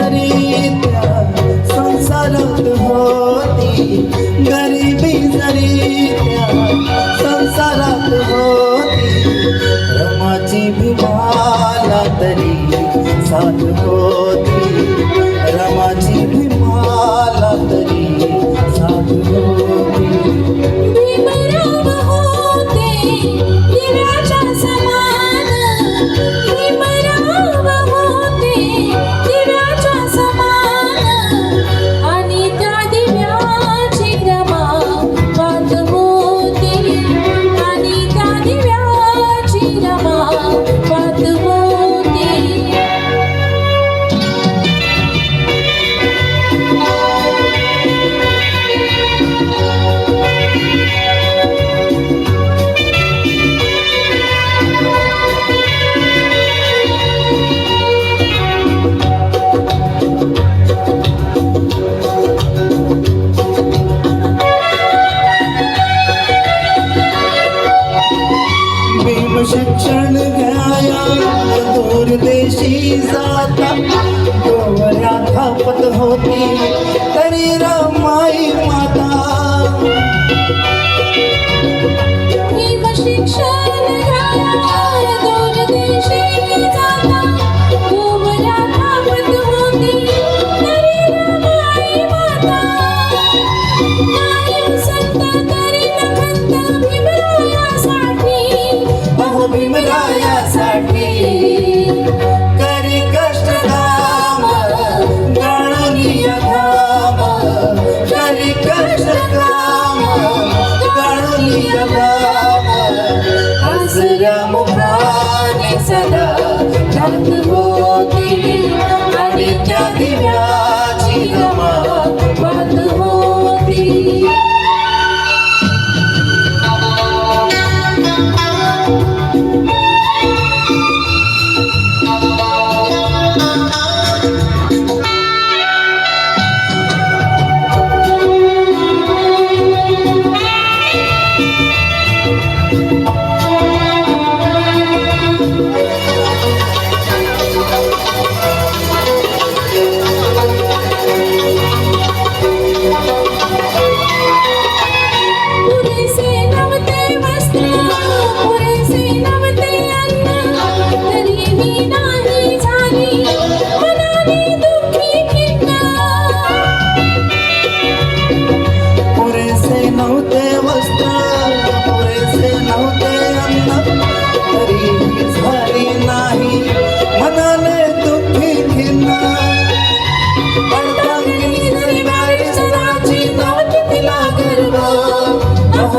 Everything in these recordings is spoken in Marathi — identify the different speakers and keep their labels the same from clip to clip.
Speaker 1: जरी त्या संसारात होती, गरिबी जरी त्या संसारात होती, रमाची भीमाला तरी साथ होती, रमाची भीमाला तरी साथ होती.
Speaker 2: भीमराव होते दिव्याच्या समान, भीमराव होते दिव्याच्या समान, आणि त्या दिव्याची रमा वात होती, आणि त्या दिव्याची रमा वात होती.
Speaker 1: शिक्षण घ्याया दूर देशी जाता, गोवऱ्या थापत होती तरी रमाई माता.
Speaker 2: भीम शिक्षण घ्याया दूर देशी जाता, गोवऱ्या थापत होती तरी रमाई माता. नाही संत तरी नखंत भीमरायासाठी,
Speaker 1: अहो भीमरायासाठी करी कष्ट काम, गाळूनिय घाम, करी कष्ट काम, गाळूनिय घाम. हसऱ्या मुखाने सदा रात होती, आणि त्या दिव्याची रमा वात होती.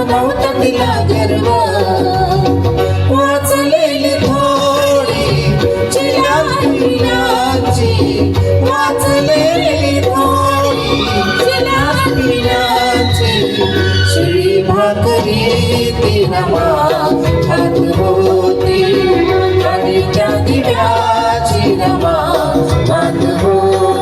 Speaker 1: नव्हता तिला गर्व, वाचलेली थोडी चिला पिलाची, वाचलेली थोडी चिला पिलाची. शिळी भाकरी ती रमा खात होती, आणि त्या दिव्याची रमा वात होती.